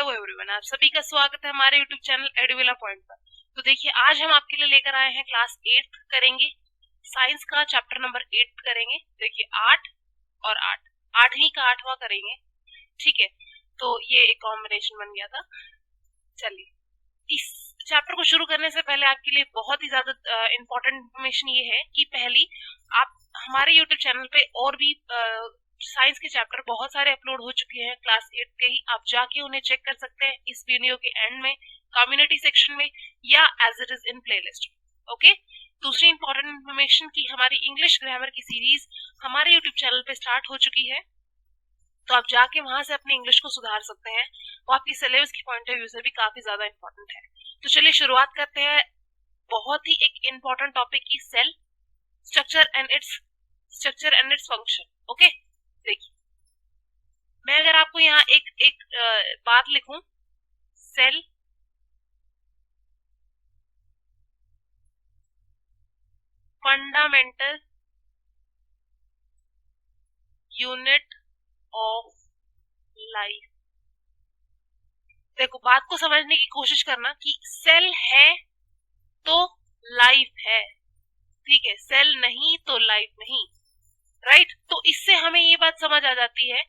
Hello everyone, आप सभी का स्वागत है हमारे यूट्यूब चैनल एडुविला पॉइंट पर। तो देखिए, आज हम आपके लिए लेकर आए हैं क्लास 8 करेंगे, साइंस का चैप्टर नंबर 8 करेंगे। देखिए 8 और 8, 8वीं का 8वां करेंगे। ठीक है, तो ये एक कॉम्बिनेशन बन गया था। चलिए, इस चैप्टर को शुरू करने से पहले आपके लिए बहुत ही ज्यादा इम्पोर्टेंट इन्फॉर्मेशन ये है कि पहली, आप हमारे यूट्यूब चैनल पे और भी साइंस के चैप्टर बहुत सारे अपलोड हो चुके हैं क्लास 8 के ही। आप जाके उन्हें चेक कर सकते हैं इस वीडियो के एंड में, कम्युनिटी सेक्शन में, या as it is in playlist. Okay, दूसरी इंपॉर्टेंट इन्फॉर्मेशन की हमारी इंग्लिश ग्रामर की सीरीज हमारे यूट्यूब चैनल पे स्टार्ट हो चुकी है, तो आप जाके वहां से अपने इंग्लिश को सुधार सकते हैं। वो आपकी सिलेबस की पॉइंट ऑफ व्यू से भी काफी ज्यादा इंपॉर्टेंट है। तो चलिए शुरुआत करते हैं बहुत ही एक इंपॉर्टेंट टॉपिक की, cell structure and its function. Okay, देखिए, मैं अगर आपको यहाँ एक एक बात लिखूं, cell fundamental unit of life. देखो, बात को समझने की कोशिश करना कि सेल है तो लाइफ है, ठीक है, सेल नहीं तो लाइफ नहीं, राइट। तो इससे हमें ये बात समझ आ जाती है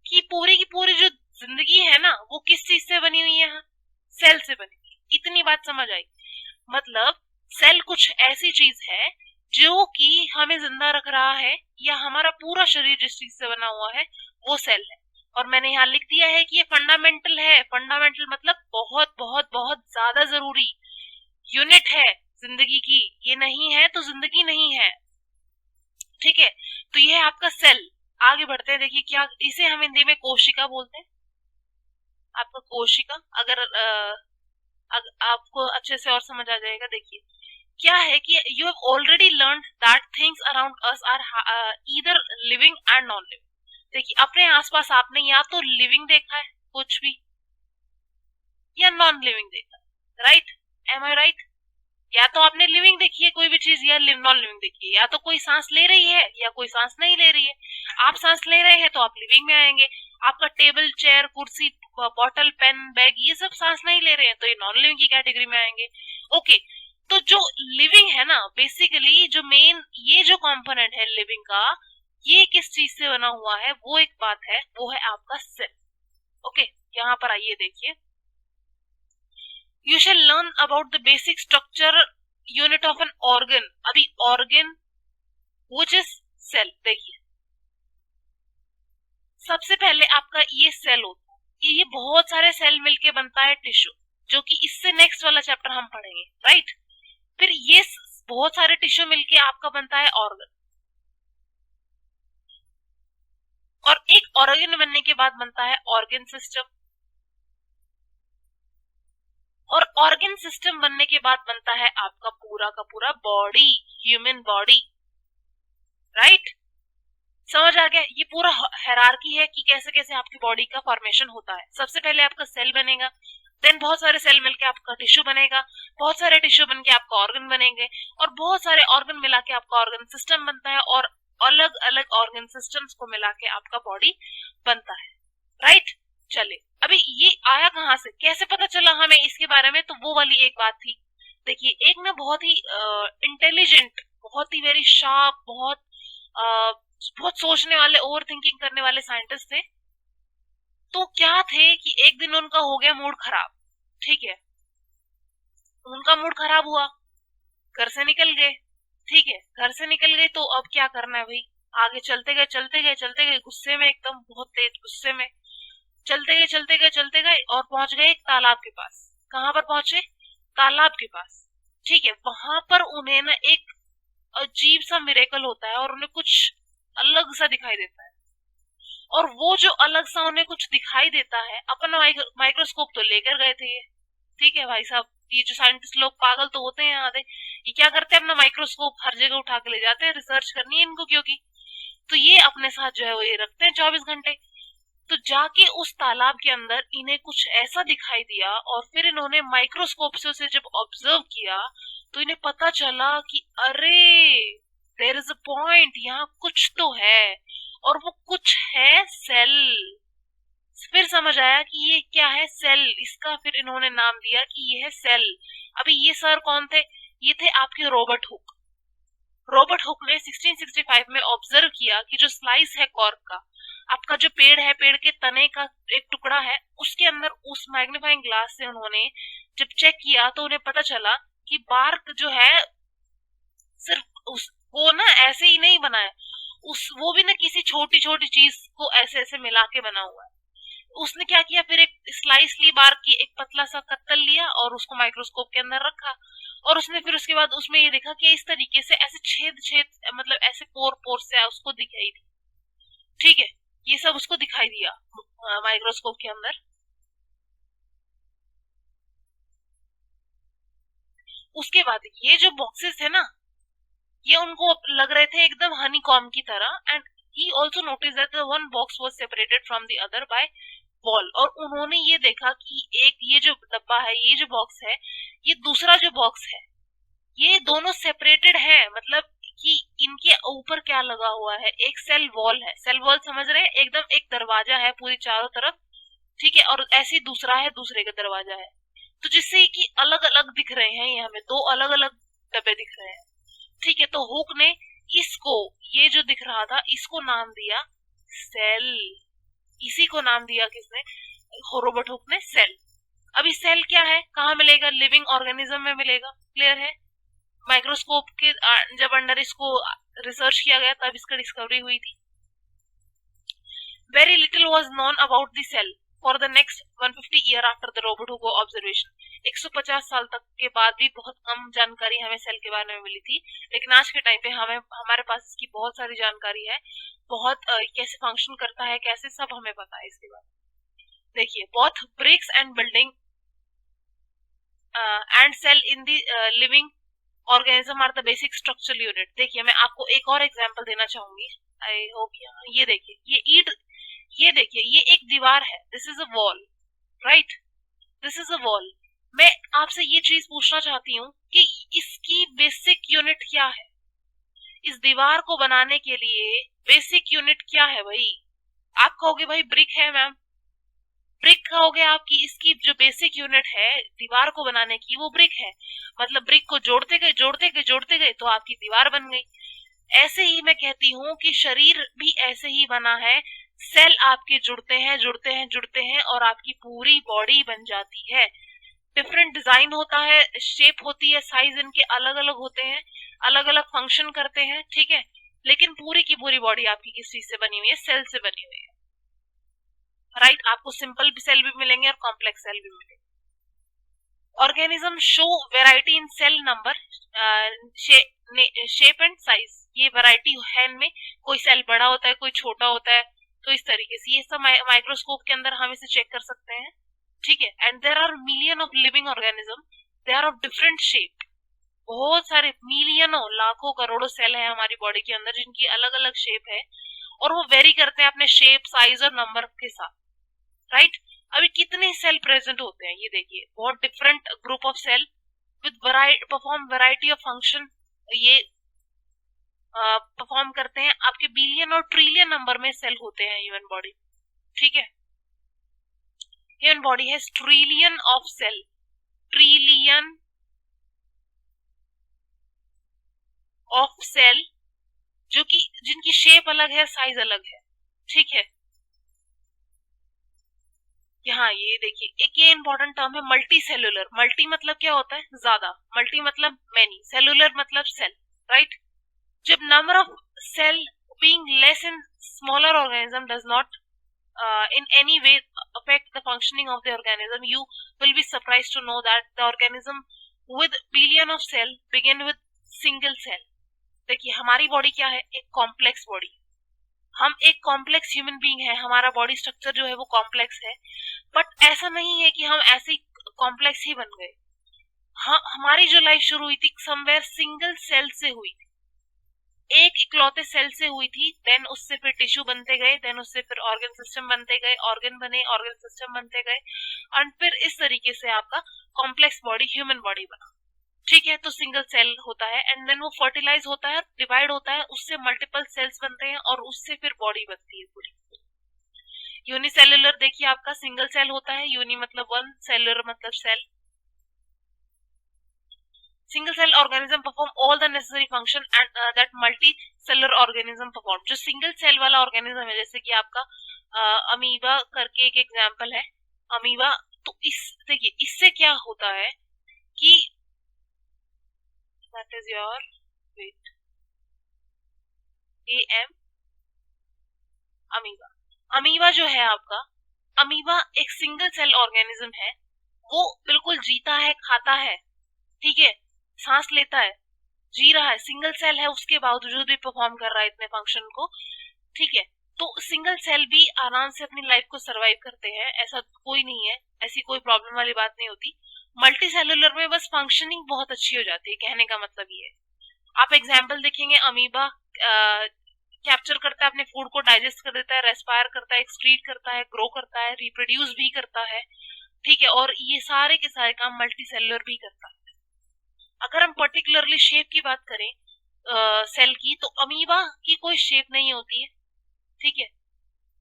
कि पूरी की पूरी जो जिंदगी है ना, वो किस चीज से बनी हुई है, सेल से बनी हुई। इतनी बात समझ आई। मतलब सेल कुछ ऐसी चीज है जो कि हमें जिंदा रख रहा है, या हमारा पूरा शरीर जिस चीज से बना हुआ है वो सेल है। और मैंने यहाँ लिख दिया है कि ये फंडामेंटल है। फंडामेंटल मतलब बहुत बहुत बहुत ज्यादा जरूरी यूनिट है जिंदगी की। ये नहीं है तो जिंदगी नहीं है, ठीक है। तो ये है आपका सेल। आगे बढ़ते हैं। देखिए, क्या इसे हम हिंदी में कोशिका बोलते हैं। आपका कोशिका, अगर आपको अच्छे से और समझ आ जाएगा। देखिए, क्या है कि you have already learn that things around us are either living and non living. देखिए, अपने आसपास आपने या तो लिविंग देखा है कुछ भी, या नॉन लिविंग देखा, राइट? एम आई राइट? या तो आपने लिविंग देखी है कोई भी चीज, या नॉन लिविंग देखी है। या तो कोई सांस ले रही है या कोई सांस नहीं ले रही है। आप सांस ले रहे हैं तो आप लिविंग में आएंगे। आपका टेबल, चेयर, कुर्सी, बॉटल, पेन, बैग, ये सब सांस नहीं ले रहे हैं तो ये नॉन लिविंग की कैटेगरी में आएंगे। ओके, तो जो लिविंग है ना, बेसिकली जो मेन ये जो कंपोनेंट है लिविंग का, ये किस चीज से बना हुआ है, वो एक बात है, वो है आपका सेल। ओके, यहाँ पर आइए, देखिए, you shall learn about the basic structure unit of an organ। अभी organ which is cell। देखिए, सबसे पहले आपका ये सेल होता है, ये बहुत सारे सेल मिलके बनता है टिश्यू, जो कि इससे नेक्स्ट वाला चैप्टर हम पढ़ेंगे, राइट। फिर ये बहुत सारे टिश्यू मिलके आपका बनता है ऑर्गन, और एक ऑर्गन बनने के बाद बनता है ऑर्गन सिस्टम, और ऑर्गन सिस्टम बनने के बाद बनता है आपका पूरा का पूरा बॉडी, ह्यूमन बॉडी, राइट। समझ आ गया? ये पूरा हायरार्की है कि कैसे कैसे आपकी बॉडी का फॉर्मेशन होता है। सबसे पहले आपका सेल बनेगा, देन बहुत सारे सेल मिलके आपका टिश्यू बनेगा, बहुत सारे टिश्यू बनके आपका ऑर्गन बनेंगे, और बहुत सारे ऑर्गन मिला के आपका ऑर्गन सिस्टम बनता है, और अलग अलग ऑर्गन सिस्टम्स को मिला के आपका बॉडी बनता है, राइट। चले, अभी ये आया कहाँ से, कैसे पता चला हमें इसके बारे में, तो वो वाली एक बात थी। देखिए, एक ना बहुत ही इंटेलिजेंट, बहुत ही वेरी शार्प, बहुत सोचने वाले, ओवर थिंकिंग करने वाले साइंटिस्ट थे। तो क्या थे कि एक दिन उनका हो गया मूड खराब, ठीक है। उनका मूड खराब हुआ, घर से निकल गए, ठीक है। घर से निकल गए तो अब क्या करना है भाई, आगे चलते गए चलते गए चलते गए, गुस्से में, एकदम बहुत तेज गुस्से में चलते गए चलते गए चलते गए, और पहुंच गए एक तालाब के पास। कहाँ पर पहुंचे? तालाब के पास, ठीक है। वहां पर उन्हें ना एक अजीब सा मिरेकल होता है, और उन्हें कुछ अलग सा दिखाई देता है। और वो जो अलग सा उन्हें कुछ दिखाई देता है, अपना माइक्रोस्कोप तो लेकर गए थे ये, ठीक है भाई साहब। ये जो साइंटिस्ट लोग पागल तो होते हैं आधे, ये क्या करते हैं, अपना माइक्रोस्कोप हर जगह उठा के ले जाते हैं, रिसर्च करनी है इनको क्योंकि, तो ये अपने साथ जो है वो ये रखते हैं 24 घंटे। तो जाके उस तालाब के अंदर इन्हें कुछ ऐसा दिखाई दिया, और फिर इन्होंने माइक्रोस्कोप से उसे जब ऑब्जर्व किया तो इन्हें पता चला कि अरे, देयर इज अ पॉइंट, यहाँ कुछ तो है, और वो कुछ है सेल। फिर समझ आया कि ये क्या है, सेल। इसका फिर इन्होंने नाम दिया कि ये है सेल। अभी ये सर कौन थे? ये थे आपके रॉबर्ट हुक। रॉबर्ट हुक ने 1665 में ऑब्जर्व किया कि जो स्लाइस है कॉर्क का, आपका जो पेड़ है, पेड़ के तने का एक टुकड़ा है, उसके अंदर उस मैग्नीफाइंग ग्लास से उन्होंने जब चेक किया तो उन्हें पता चला कि बार्क जो है सिर्फ उस वो ना ऐसे ही नहीं बना है, वो भी ना किसी छोटी छोटी चीज को ऐसे ऐसे मिला के बना हुआ है। उसने क्या किया, फिर एक स्लाइस ली बार्क की, एक पतला सा कत्तल लिया और उसको माइक्रोस्कोप के अंदर रखा, और उसने फिर उसके बाद उसमें ये देखा कि इस तरीके से ऐसे छेद छेद, मतलब ऐसे पोर पोर से उसको दिखाई दी। ठीक है, ये सब उसको दिखाई दिया माइक्रोस्कोप के अंदर। उसके बाद ये जो बॉक्सेस है ना, ये उनको लग रहे थे एकदम हनी कॉम की तरह, and he also notice that the one box was separated from the other by wall. और उन्होंने ये देखा कि एक ये जो डब्बा है, ये जो बॉक्स है, ये दूसरा जो बॉक्स है, ये दोनों सेपरेटेड है। मतलब कि इनके ऊपर क्या लगा हुआ है, एक सेल वॉल है। सेल वॉल समझ रहे हैं, एकदम एक दरवाजा है पूरी चारों तरफ। ठीक है, और ऐसे ही दूसरा है, दूसरे का दरवाजा है, तो जिससे कि अलग अलग दिख रहे हैं, ये हमें दो अलग अलग डब्बे दिख रहे हैं। ठीक है, तो हुक ने इसको, ये जो दिख रहा था, इसको नाम दिया सेल। इसी को नाम दिया किसने? रॉबर्ट हुक ने, सेल। अभी सेल क्या है, कहाँ मिलेगा? लिविंग ऑर्गेनिज्म में मिलेगा। क्लियर है? माइक्रोस्कोप के जब अंडर इसको रिसर्च किया गया तब इसका डिस्कवरी हुई थी। Very little was known about the cell for the next 150 year after the Robert Hooke observation. 150 साल तक के बाद भी बहुत कम जानकारी हमें सेल के बारे में मिली थी, लेकिन आज के टाइम पे हमारे पास इसकी बहुत सारी जानकारी है। बहुत कैसे फंक्शन करता है, कैसे, सब हमें पता है इसके बारे में। देखिए, both bricks and building and cell in the living organism are the basic structural unit. देखिए, मैं आपको एक और एग्जांपल देना चाहूंगी। आई होप ये देखिए, ये ईट, ये देखिए, ये एक दीवार है, this is a wall, right? This is a wall. मैं आपसे ये चीज पूछना चाहती हूँ कि इसकी बेसिक यूनिट क्या है? इस दीवार को बनाने के लिए बेसिक यूनिट क्या है भाई? आप कहोगे भाई ब्रिक है मैम, ब्रिक कहोगे आपकी, इसकी जो बेसिक यूनिट है दीवार को बनाने की, वो ब्रिक है। मतलब ब्रिक को जोड़ते गए जोड़ते गए जोड़ते गए तो आपकी दीवार बन गई। ऐसे ही मैं कहती हूँ कि शरीर भी ऐसे ही बना है। सेल आपके जुड़ते हैं जुड़ते हैं जुड़ते हैं और आपकी पूरी बॉडी बन जाती है। डिफरेंट डिजाइन होता है, शेप होती है, साइज इनके अलग अलग होते हैं, अलग अलग फंक्शन करते हैं। ठीक है, लेकिन पूरी की पूरी बॉडी आपकी किस चीज से बनी हुई है? सेल से बनी हुई है, राइट? आपको सिंपल सेल भी मिलेंगे और कॉम्प्लेक्स सेल भी मिलेंगे। Organism show variety in cell number, shape and size. ये वैरायटी है इनमें, कोई सेल बड़ा होता है, कोई छोटा होता है, तो इस तरीके से ये सब माइक्रोस्कोप के अंदर हम इसे चेक कर सकते हैं। ठीक है, and there are million of living organism, they are of different shape. बहुत सारे मिलियनों, लाखों, करोड़ों सेल है हमारी बॉडी के अंदर जिनकी अलग अलग शेप है, और वो वेरी करते हैं अपने शेप, साइज और नंबर के साथ, राइट? अभी कितने सेल प्रेजेंट होते हैं ये देखिए, बहुत different group of cell with perform variety of function. ये परफॉर्म करते हैं, आपके बिलियन और ट्रिलियन नंबर में सेल होते हैं ह्यूमन बॉडी। ठीक है, human body has trillion of cell, trillion of cell, जो कि जिनकी शेप अलग है, साइज अलग है। ठीक है, यहाँ ये देखिए, एक ये इंपॉर्टेंट टर्म है मल्टी सेलुलर। मल्टी मतलब क्या होता है? ज्यादा, मल्टी मतलब मैनी, सेलुलर मतलब सेल, राइट? जब number of cell being less in smaller organism does not in any way affect the functioning of the organism, you will be surprised to know that the organism with billion of cell begin with single cell। देखिए, हमारी body क्या है? एक complex body. हम एक complex human being है, हमारा body structure जो है वो कॉम्प्लेक्स है, बट ऐसा नहीं है कि हम ऐसे ही कॉम्प्लेक्स ही बन गए। हाँ, हमारी जो लाइफ शुरू हुई थी समवेयर सिंगल सेल से हुई थी, एक इकलौते सेल से हुई थी। देन उससे फिर टिश्यू बनते गए, देन उससे फिर ऑर्गन सिस्टम बनते गए, ऑर्गन बने, ऑर्गन सिस्टम बनते गए, और फिर इस तरीके से आपका कॉम्प्लेक्स बॉडी, ह्यूमन बॉडी बना। ठीक है, तो सिंगल सेल होता है, एंड देन वो फर्टिलाइज होता है, डिवाइड होता है, उससे मल्टीपल सेल्स बनते हैं और उससे फिर बॉडी बनती है पूरी। यूनिसेल्युलर देखिए आपका सिंगल सेल होता है, यूनि मतलब वन, सेलुलर मतलब cell. Single cell organism perform all the necessary function and that multi cellular organism perform. जो सिंगल सेल वाला ऑर्गेनिज्म है, जैसे कि आपका अमीबा करके एक एग्जाम्पल है, अमीबा, तो इस देखिए इससे क्या होता है कि that is your wait um amoeba. Amoeba जो है आपका, अमीबा एक सिंगल सेल ऑर्गेनिज्म है, वो बिल्कुल जीता है, खाता है, ठीक है, सांस लेता है, जी रहा है, सिंगल सेल है, उसके बावजूद भी परफॉर्म कर रहा है इतने फंक्शन को, ठीक है। तो सिंगल सेल भी आराम से अपनी लाइफ को सरवाइव करते हैं, ऐसा कोई नहीं है, ऐसी कोई प्रॉब्लम वाली बात नहीं होती। मल्टी सेलुलर में बस फंक्शनिंग बहुत अच्छी हो जाती है, कहने का मतलब ये है। आप एग्जाम्पल देखेंगे, अमीबा कैप्चर करता है अपने फूड को, डाइजेस्ट कर देता है, रेस्पायर करता है, एक्सक्रीट करता है, ग्रो करता है, रिप्रोड्यूस भी करता है, ठीक है, और ये सारे के सारे काम मल्टी सेलुलर भी करता है। अगर हम पर्टिकुलरली शेप की बात करें सेल की, तो अमीबा की कोई शेप नहीं होती है, ठीक है,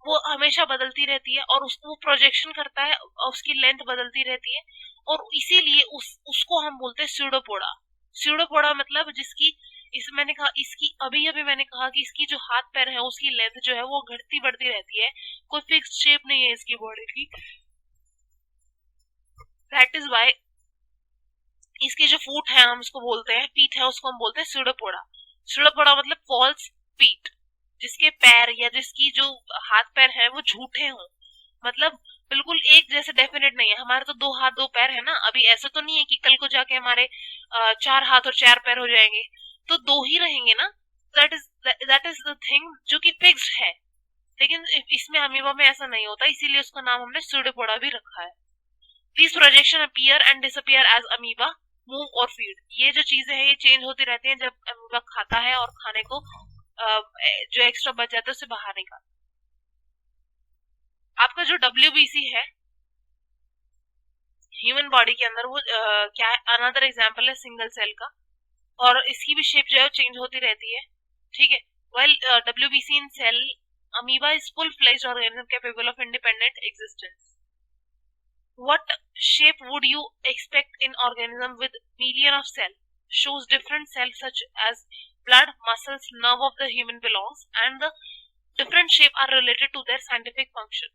वो हमेशा बदलती रहती है, और उसको प्रोजेक्शन करता है और उसकी लेंथ बदलती रहती है, और इसीलिए उसको हम बोलते हैं स्यूडोपोडा। स्यूडोपोडा मतलब जिसकी, इस मैंने कहा, इसकी अभी अभी मैंने कहा कि इसकी जो हाथ पैर है उसकी लेंथ जो है वो घटती बढ़ती रहती है, कोई फिक्स शेप नहीं है इसकी बॉडी की। दैट इज वाई इसके जो फूट है, हम उसको बोलते हैं, पीठ है, उसको हम बोलते हैं स्यूडोपोडा। स्यूडोपोडा मतलब फॉल्स पीठ, जिसके पैर या जिसकी जो हाथ पैर है वो झूठे हों, मतलब बिल्कुल एक जैसे डेफिनेट नहीं है। हमारे तो दो हाथ दो पैर है ना, अभी ऐसा तो नहीं है कि कल को जाके हमारे चार हाथ और चार पैर हो जाएंगे, तो दो ही रहेंगे ना। दैट इज द थिंग जो कि फिक्स्ड है, लेकिन इसमें अमीबा में ऐसा नहीं होता, इसीलिए उसका नाम हमने स्यूडोपोडा भी रखा है। These projection appear and disappear as amoeba move or feed। ये जो चीजें हैं ये चेंज होती रहती हैं जब अमीबा खाता है और खाने को जो एक्स्ट्रा बच जाता है उसे बाहर निकालता है। आपका जो WBC है ह्यूमन बॉडी के अंदर, वो क्या है, अनदर एग्जांपल है सिंगल सेल का, और इसकी भी शेप जो है चेंज होती रहती है, ठीक है। Well WBC in cell amoeba is full fledged organism capable of independent existence. What shape would you expect in organism with million of cells? Shows different cells such as blood, muscles, nerve of the human belongs, and the different shape are related to their scientific function.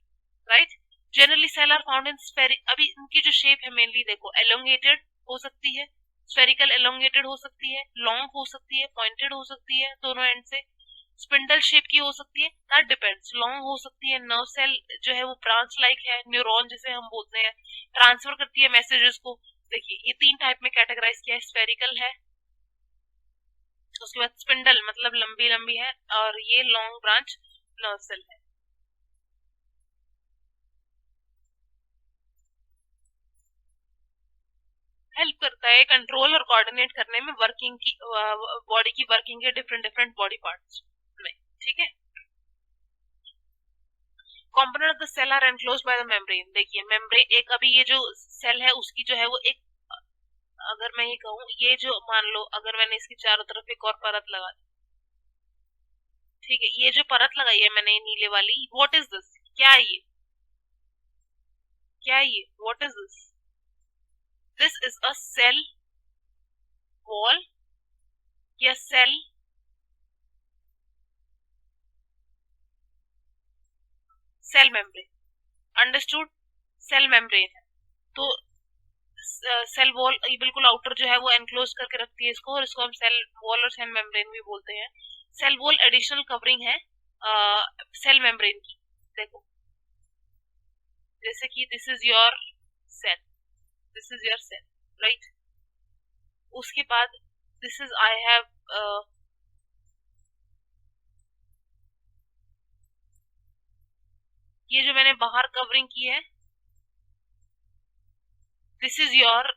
Right? Generally, cell are found in spherical। अभी इनकी जो shape है mainly देखो, elongated हो सकती है, spherical elongated हो सकती है, long हो सकती है, pointed हो सकती है दोनों end से, स्पिंडल शेप की हो सकती है, दैट डिपेंड्स। लॉन्ग हो सकती है, नर्व सेल जो है वो ब्रांच लाइक है, न्यूरॉन जिसे हम बोलते हैं, ट्रांसफर करती है मैसेजेस को। देखिए ये तीन टाइप में कैटेगराइज किया है, स्फेरिकल है, उसके बाद स्पिंडल मतलब लंबी लंबी है, और ये लॉन्ग ब्रांच नर्व सेल है। हेल्प करता है कंट्रोल और कोऑर्डिनेट करने में, वर्किंग की, बॉडी की वर्किंग के डिफरेंट डिफरेंट बॉडी पार्ट्स में, ठीक है। Component of the cell are enclosed by the membrane. देखिए मेम्ब्रेन, एक अभी ये जो सेल है उसकी जो है वो एक, अगर मैं ये कहूँ, ये जो मान लो अगर मैंने इसकी चारों तरफ एक और परत लगा दी, ठीक है, ये जो परत लगाई है मैंने नीले वाली, व्हाट इज दिस, क्या है ये, क्या है ये, what is this, this is a cell wall या cell membrane. Understood, cell membrane है, तो सेल वॉल ये बिल्कुल आउटर जो है वो एनक्लोज करके रखती है इसको, और इसको हम सेल वॉल और सेल मेम्ब्रेन भी बोलते हैं। सेल वॉल एडिशनल कवरिंग है सेल मेम्ब्रेन की। देखो जैसे कि this is your cell, this is your cell, right. उसके बाद दिस इज आई हैव ये जो मैंने बाहर कवरिंग की है, this is your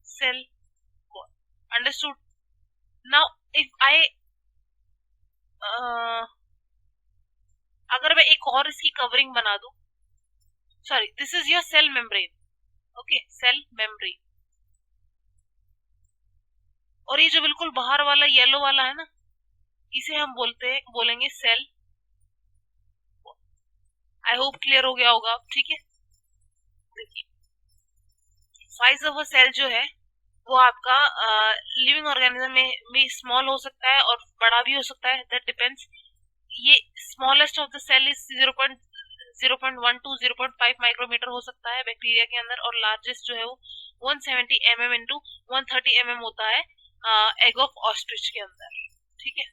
cell wall. Understood. Now if I अगर मैं एक और इसकी कवरिंग बना दूं, sorry, this is your cell membrane, okay, cell membrane, और ये जो बिल्कुल बाहर वाला येलो वाला है ना, इसे हम बोलेंगे सेल। आई होप क्लियर हो गया होगा, ठीक है। देखिए साइज ऑफ अ सेल जो है वो आपका लिविंग ऑर्गेनिज्म में स्मॉल हो सकता है और बड़ा भी हो सकता है, दैट डिपेंड्स। ये smallest of the cell is 0.1 to 0.5 micrometer हो सकता है बैक्टीरिया के अंदर, और लार्जेस्ट जो है वो 170 mm इंटू 130 mm होता है एग ऑफ ऑस्ट्रिच के अंदर, ठीक है।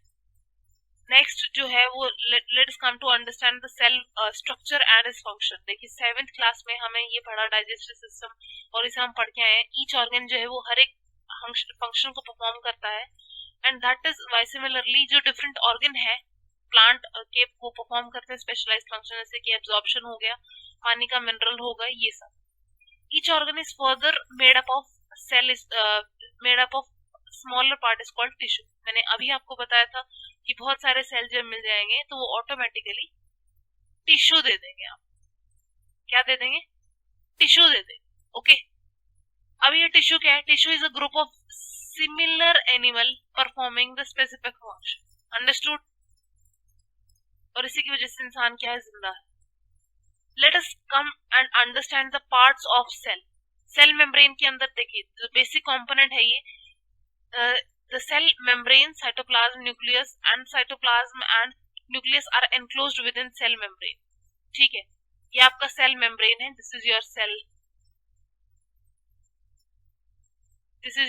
नेक्स्ट जो है वो let's come to understand the cell structure and its function. देखिए 7th क्लास में हमें ये पढ़ा डाइजेस्टिव सिस्टम, और इसे हम पढ़ के आए हैं। ईच ऑर्गन जो है वो हर एक फंक्शन को परफॉर्म करता है, and that is why similarly जो डिफरेंट ऑर्गन है प्लांट के वो परफॉर्म करते हैं स्पेशलाइज फंक्शन, जैसे कि एब्जॉर्प्शन हो गया, पानी का मिनरल हो गया, ये सब। Each organ is further made up of cell is made up of smaller part is called tissue. मैंने अभी आपको बताया था कि बहुत सारे सेल जब मिल जाएंगे तो वो ऑटोमेटिकली टिश्यू दे देंगे। आप क्या दे देंगे? टिश्यू दे देंगे, ओके। अब ये टिश्यू क्या है? Tissue is a group of similar animal performing the specific function, understood. और इसी की वजह से इंसान क्या है? जिंदा है। Let us come and understand the parts of cell. Cell membrane के अंदर देखिए जो बेसिक कंपोनेंट है ये the cell membrane, cytoplasm, nucleus and cytoplasm and nucleus are enclosed within cell membrane, ठीक है। ये आपका सेल मेम्ब्रेन है, this is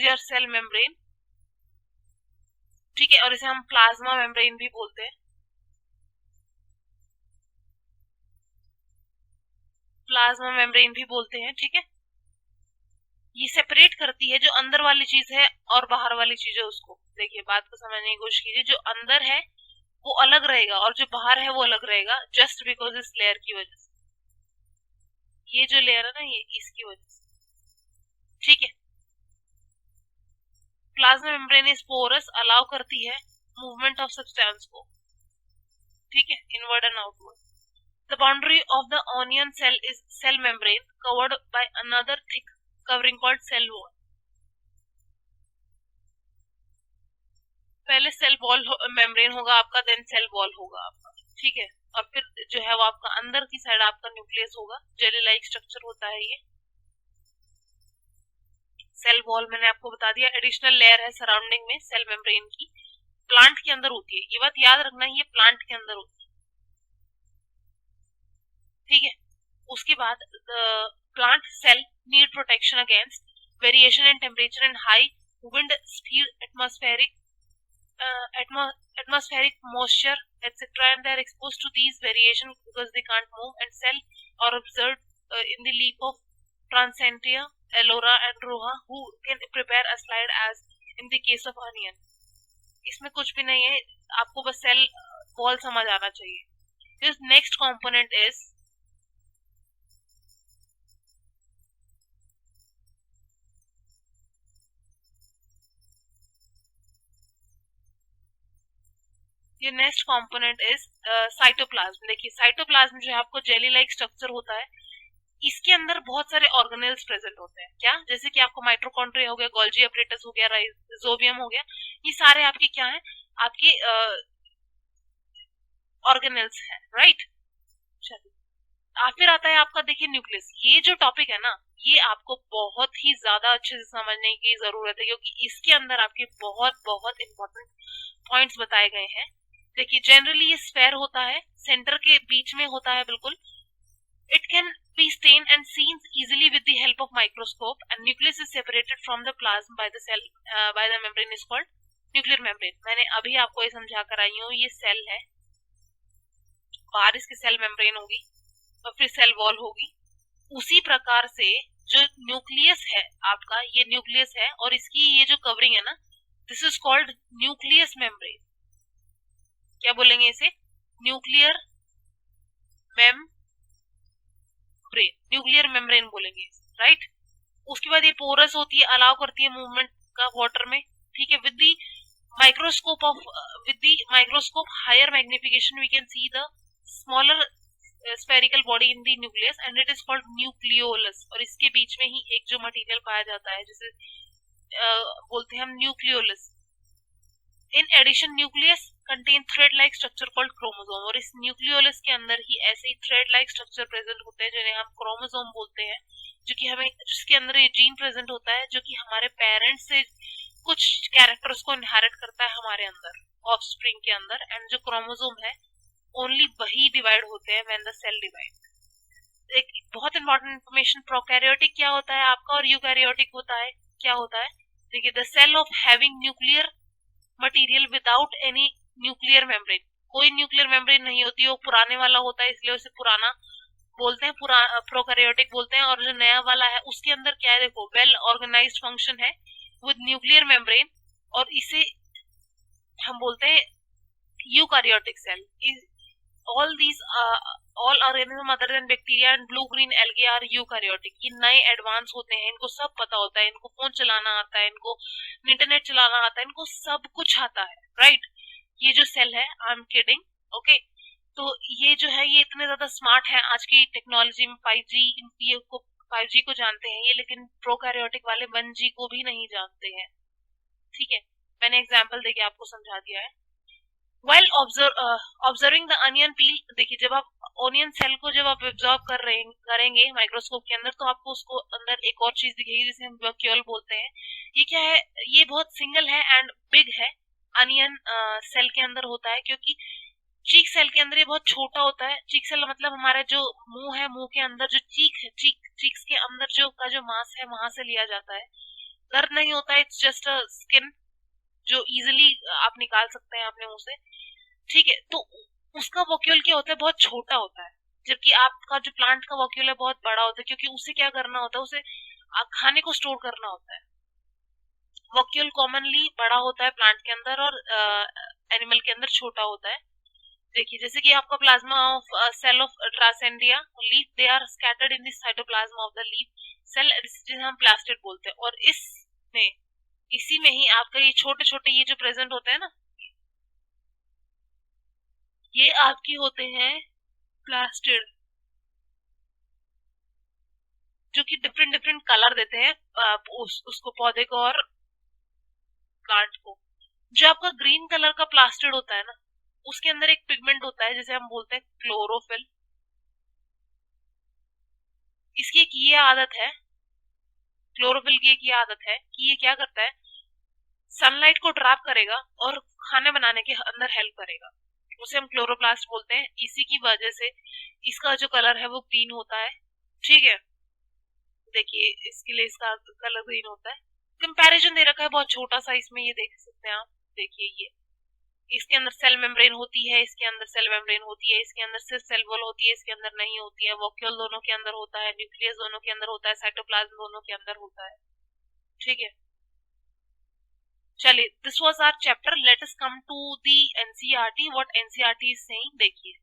your cell membrane, ठीक है। और इसे हम प्लाज्मा मेम्ब्रेन भी बोलते हैं, ठीक है। ये सेपरेट करती है जो अंदर वाली चीज है और बाहर वाली चीज है उसको। देखिए बात को समझने की कोशिश कीजिए, जो अंदर है वो अलग रहेगा और जो बाहर है वो अलग रहेगा, जस्ट बिकॉज इस लेयर की वजह से। ये जो लेयर है ना, ये इसकी वजह से, ठीक है। Plasma membrane is porous, allow करती है मूवमेंट ऑफ सब्सटेंस को, ठीक है, inward and outward. The boundary of the onion cell is cell membrane covered by another thick covering called cell wall. पहले सेल वॉल मेम्ब्रेन होगा आपका, then cell wall होगा आपका, ठीक है। और फिर जो है वो आपका अंदर की साइड आपका न्यूक्लियस होगा, जेली लाइक स्ट्रक्चर होता है ये। सेल वॉल मैंने आपको बता दिया, एडिशनल लेयर है सराउंडिंग में सेल मेम्ब्रेन की, प्लांट के अंदर होती है। ये बात याद रखना, ये प्लांट के अंदर होती है, ठीक है। उसके बाद plant cell need protection against variation in temperature and high wind speed, atmospheric moisture, etc., and they are exposed to these variations because they can't move, and cell are observed in the leaf of Transcentia, Elora, and Roha, who can prepare a slide as in the case of onion. इसमें कुछ भी नहीं है, आपको बस cell wall समझ आना चाहिए। This next component is ये नेक्स्ट कंपोनेंट इज साइटोप्लाज्म। देखिए साइटोप्लाज्म जो है आपको जेली लाइक स्ट्रक्चर होता है, इसके अंदर बहुत सारे ऑर्गेनेल्स प्रेजेंट होते हैं। क्या? जैसे कि आपको माइटोकॉन्ड्रिया हो गया, गोल्जी अपरेटस हो गया, राइजोबियम हो गया, ये सारे आपके क्या है? आपके ऑर्गेनेल्स हैं, राइट। चलिए फिर आता है आपका, देखिए न्यूक्लियस। ये जो टॉपिक है ना, ये आपको बहुत ही ज्यादा अच्छे से समझने की जरूरत है, क्योंकि इसके अंदर आपके बहुत बहुत इंपॉर्टेंट पॉइंट्स बताए गए हैं। देखिए जनरली ये स्फेयर होता है, सेंटर के बीच में होता है बिल्कुल। It can be stain and seen easily with the help of microscope, and nucleus is separated from the plasm by the cell by the membrane is called nuclear membrane. मैंने अभी आपको ये समझा कर आई हूँ, ये सेल है, बाहर इसकी सेल मेम्ब्रेन होगी और फिर सेल वॉल होगी। उसी प्रकार से जो न्यूक्लियस है आपका, ये न्यूक्लियस है और इसकी ये जो कवरिंग है ना, this is called nucleus membrane. क्या बोलेंगे इसे? न्यूक्लियर मेम्ब्रेन बोलेंगे, राइट। उसके बाद ये पोरस होती है, अलाउ करती है मूवमेंट का वाटर में, ठीक है। With the microscope higher magnification we can see the smaller spherical body in the nucleus and it is called nucleolus। और इसके बीच में ही एक जो मटेरियल पाया जाता है जिसे बोलते हैं हम nucleolus. In addition, nucleus contain thread like structure called chromosome, और इस न्यूक्लियोलस के अंदर ही ऐसे ही थ्रेड लाइक स्ट्रक्चर प्रेजेंट होते हैं जिन्हें हम क्रोमोसोम बोलते हैं, जो कि हमें, जिसके अंदर ये जीन प्रेजेंट होता है जो कि हमारे पेरेंट्स से कुछ कैरेक्टर्स को इनहेरिट करता है हमारे अंदर ऑफस्प्रिंग के अंदर, एंड जो क्रोमोसोम है ओनली वही डिवाइड होते हैं व्हेन द सेल डिवाइड। एक बहुत इंपॉर्टेंट इन्फॉर्मेशन, प्रोकैरियोटिक क्या होता है आपका और यूकैरियोटिक होता है क्या होता है। देखिए, the cell of having nuclear material without any nuclear membrane, कोई न्यूक्लियर मेम्ब्रेन नहीं होती, वो पुराने वाला होता है इसलिए उसे पुराना बोलते हैं, प्रोकैरियोटिक बोलते हैं। और जो नया वाला है उसके अंदर क्या है, देखो वेल ऑर्गेनाइज्ड फंक्शन है विद न्यूक्लियर मेम्ब्रेन, और इसे हम बोलते हैं eukaryotic cell. all these all organism other than bacteria and blue green algae are eukaryotic। ये नए एडवांस होते हैं, इनको सब पता होता है, इनको फोन चलाना आता है, इनको इंटरनेट चलाना आता है, इनको सब कुछ आता है, राइट। ये जो सेल है, आई एम किडिंग, ओके। तो ये जो है ये इतने ज्यादा स्मार्ट है आज की टेक्नोलॉजी में, 5G ये को 5G को जानते हैं ये, लेकिन प्रोकैरियोटिक वाले 1G को भी नहीं जानते हैं, ठीक है। मैंने एग्जाम्पल देके आपको समझा दिया है। While observing the onion peel, देखिए जब आप ऑनियन सेल को जब आप ऑब्जर्व करेंगे माइक्रोस्कोप के अंदर, तो आपको उसको अंदर एक और चीज दिखेगी जिसे हम वैक्यूल बोलते हैं। ये क्या है, ये बहुत सिंगल है एंड बिग है, अनियन सेल के अंदर होता है, क्योंकि चीक सेल के अंदर ये बहुत छोटा होता है। चीक सेल मतलब हमारा जो मुंह है, मुंह के अंदर जो चीक है, चीक्स के अंदर जो मांस है वहां से लिया जाता है। दर्द नहीं होता है, इट्स जस्ट अ स्किन जो इजिली आप निकाल सकते हैं अपने मुंह से, ठीक है। तो उसका वॉक्यूल क्या होता है, बहुत छोटा होता है, जबकि आपका जो प्लांट का वॉक्यूल है बहुत बड़ा होता है, क्योंकि उसे क्या करना होता है, उसे खाने को स्टोर करना होता है। वॉक्यूल कॉमनली बड़ा होता है प्लांट के अंदर और एनिमल के अंदर छोटा होता है। देखिए जैसे कि आपका plasma of cell of Tradescantia leaf, they are scattered in the cytoplasm of the leaf cell, जिसे हम प्लास्टिड बोलते हैं। और इसी में ही आपका ये छोटे छोटे ये जो प्रेजेंट होते हैं ना, ये आपकी होते हैं प्लास्टिड, जो कि डिफरेंट डिफरेंट कलर देते हैं उसको, पौधे को और प्लांट को। जो आपका ग्रीन कलर का प्लास्टिड होता है ना, उसके अंदर एक पिगमेंट होता है जिसे हम बोलते हैं क्लोरोफिल। इसकी एक ये आदत है, क्लोरोफिल की एक ये आदत है कि ये क्या करता है, सनलाइट को ट्रैप करेगा और खाने बनाने के अंदर हेल्प करेगा, उसे हम क्लोरोप्लास्ट बोलते हैं। इसी की वजह से इसका जो कलर है वो ग्रीन होता है, ठीक है। देखिए इसके लिए इसका कलर ग्रीन होता है। कंपैरिजन दे रखा है बहुत छोटा सा, इसमें ये देख सकते हैं आप। देखिए ये इसके अंदर सेल मेम्ब्रेन होती है, इसके अंदर सेल मेम्ब्रेन होती है, इसके अंदर सिर्फ सेल वॉल होती है, इसके अंदर नहीं होती है। वॉक्यूल दोनों के अंदर होता है, न्यूक्लियस दोनों के अंदर होता है, साइटोप्लाज्म दोनों के अंदर होता है, ठीक है। चलिए, this was our chapter, let us come to the NCERT, what NCERT is saying. देखिए,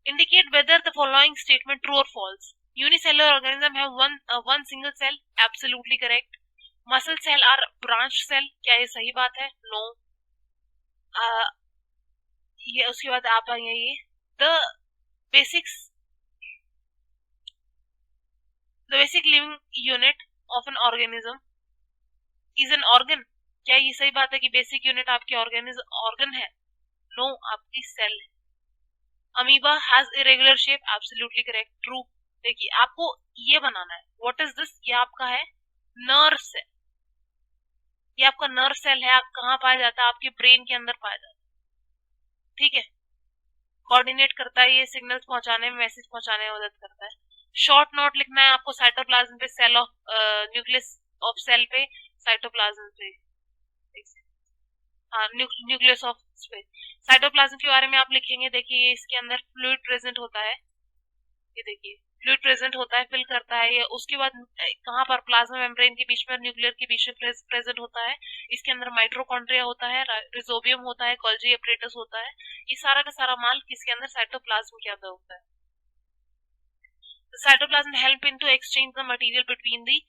indicate whether the following statement true or false. Unicellular organism have one single cell, absolutely correct. Muscle cell are branched cell, क्या ये सही बात है? No. ये उसके बाद आप आइए ये the basics, the basic living unit of an organism is an organ. क्या ये सही बात है कि बेसिक यूनिट आपकी ऑर्गन है? नो, आपकी सेल है। Amoeba has irregular shape, absolutely correct, true. देखिए आपको ये बनाना है, व्हाट इज दिस, ये आपका है नर्व सेल, ये आपका नर्व सेल है। आप कहाँ पाया जाता है, आपके ब्रेन के अंदर पाया जाता है, ठीक है। कोऑर्डिनेट करता है, ये सिग्नल्स पहुंचाने में, मैसेज पहुंचाने में मदद करता है। शॉर्ट नोट लिखना है आपको, साइटोप्लाज्म पे cell of nucleus of cell पे, साइटोप्लाज्म पे, हाँ न्यूक्लियस ऑफ स्पेस। साइटोप्लाज्म के बारे में आप लिखेंगे, देखिए इसके अंदर फ्लूइड प्रेजेंट होता है, ये देखिए फ्लूइड प्रेजेंट होता है, फिल करता है ये। उसके बाद कहाँ पर, प्लाज्मा मेम्ब्रेन के बीच में, न्यूक्लियर के बीच में प्रेजेंट होता है। इसके अंदर माइटोकॉन्ड्रिया होता है, रिजोबियम होता है, गोल्जी एपरेटस होता है। ये सारा का सारा माल किसके अंदर, साइटोप्लाज्म के अंदर होता है। Cytoplasm help in to exchange the material between the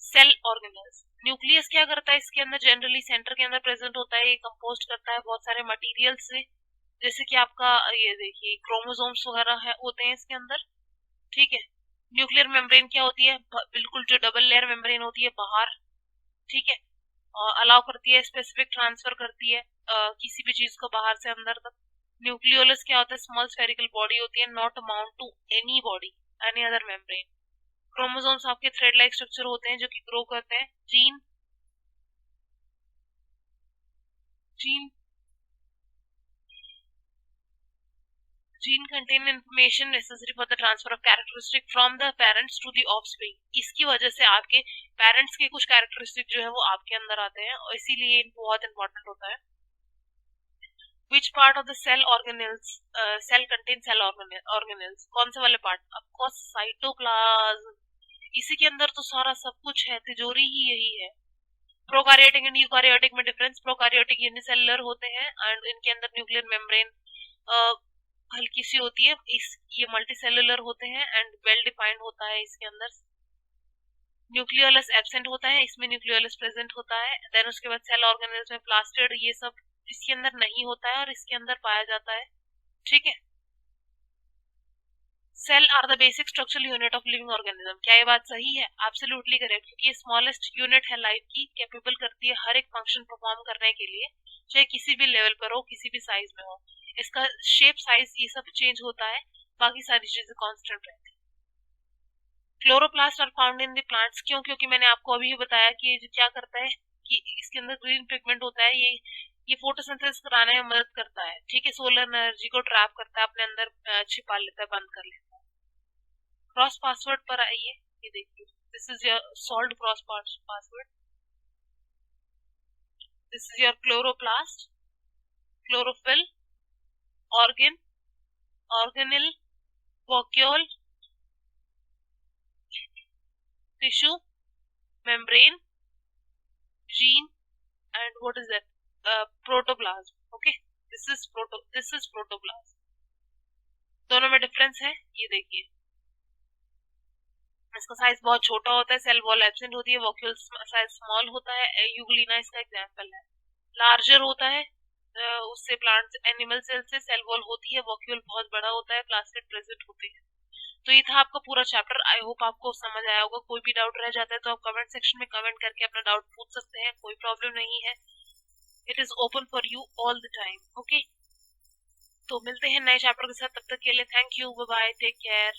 cell organelles. Nucleus क्या करता है, इसके अंदर जनरली सेंटर के अंदर प्रेजेंट होता है, ये कंपोस्ट करता है बहुत सारे मटेरियल से, जैसे कि आपका ये देखिए क्रोमोसोम्स वगैरह है होते हैं इसके अंदर, ठीक है। न्यूक्लियर मेम्ब्रेन क्या होती है, बिल्कुल जो डबल लेयर मेम्ब्रेन होती है बाहर, ठीक है। अलाउ करती है, स्पेसिफिक ट्रांसफर करती है किसी भी चीज को बाहर से अंदर तक। न्यूक्लियोलस क्या होता है? स्मॉल स्फेरिकल बॉडी होती है, not amount to any body, any other membrane. Chromosomes आपके थ्रेड लाइक स्ट्रक्चर होते हैं जो कि ग्रो करते हैं। Gene gene gene contain information necessary for the transfer of characteristic from the parents to the offspring. इसकी वजह से आपके पेरेंट्स के कुछ कैरेक्टरिस्टिक जो है वो आपके अंदर आते हैं, और इसीलिए बहुत इंपॉर्टेंट होता है। Which part of the cell organelles cell contain cell organelles? कौन से वाले पार्ट? Of course cytoplasm. इसी के अंदर तो सारा सब कुछ है, तिजोरी ही यही है। प्रोकैरियोटिक एंड यूकैरियोटिक में डिफरेंस, प्रोकैरियोटिक यूनिसेलुलर होते हैं एंड इनके अंदर न्यूक्लियर मेम्ब्रेन हल्की सी होती है। ये मल्टीसेलुलर होते हैं एंड वेल डिफाइंड होता है। इसके अंदर न्यूक्लियोलस एब्सेंट होता है, इसमें न्यूक्लियोलस प्रेजेंट होता है। देन उसके बाद सेल ऑर्गेनेल्स में प्लास्टिड, ये सब इसके अंदर नहीं होता है और इसके अंदर पाया जाता है। ठीक है। Cell are the basic structural unit of living organism. क्या ये बात सही है? एब्सोल्युटली करेक्ट, क्योंकि ये स्मॉलेस्ट यूनिट है लाइफ की, कैपेबल करती है हर एक फंक्शन परफॉर्म करने के लिए, चाहे किसी भी लेवल पर हो, किसी भी साइज में हो। इसका शेप, साइज, ये सब चेंज होता है, बाकी सारी चीजें कांस्टेंट रहती है। Chloroplast are found in the plants. क्यों? क्योंकि मैंने आपको अभी बताया कि ये क्या करता है कि इसके अंदर ग्रीन पिगमेंट होता है, ये फोटोसिंथेसिस कराने में मदद करता है। ठीक है, सोलर एनर्जी को ट्रैप करता है, अपने अंदर छिपा लेता है, बंद कर लेता है। क्रॉस पासवर्ड पर आइए, ये देखिए, this is your solved cross password. This is your chloroplast, chlorophyll, organ, organelle, vacuole, tissue, membrane, gene, and what is that? Protoplasm. Okay, this is protoplasm. दोनों में डिफरेंस है, ये देखिए। इसका साइज बहुत छोटा होता है, सेल वॉल एब्सेंट होती है, वॉक्यूल साइज स्मॉल होता है। यूग्लिना इसका एग्जांपल है। लार्जर होता है उससे प्लांट एनिमल सेल से, सेल वॉल होती है, वॉक्यूल बहुत बड़ा होता है, प्लास्टिड प्रेजेंट होते हैं। तो ये था आपका पूरा चैप्टर। आई होप आपको समझ आया होगा। कोई भी डाउट रह जाता है तो आप कमेंट सेक्शन में कमेंट करके अपना डाउट पूछ सकते हैं, कोई प्रॉब्लम नहीं है। It is open for you all the time. Okay, तो मिलते हैं नए चैप्टर के साथ, तब तक के लिए thank you, bye bye, take care.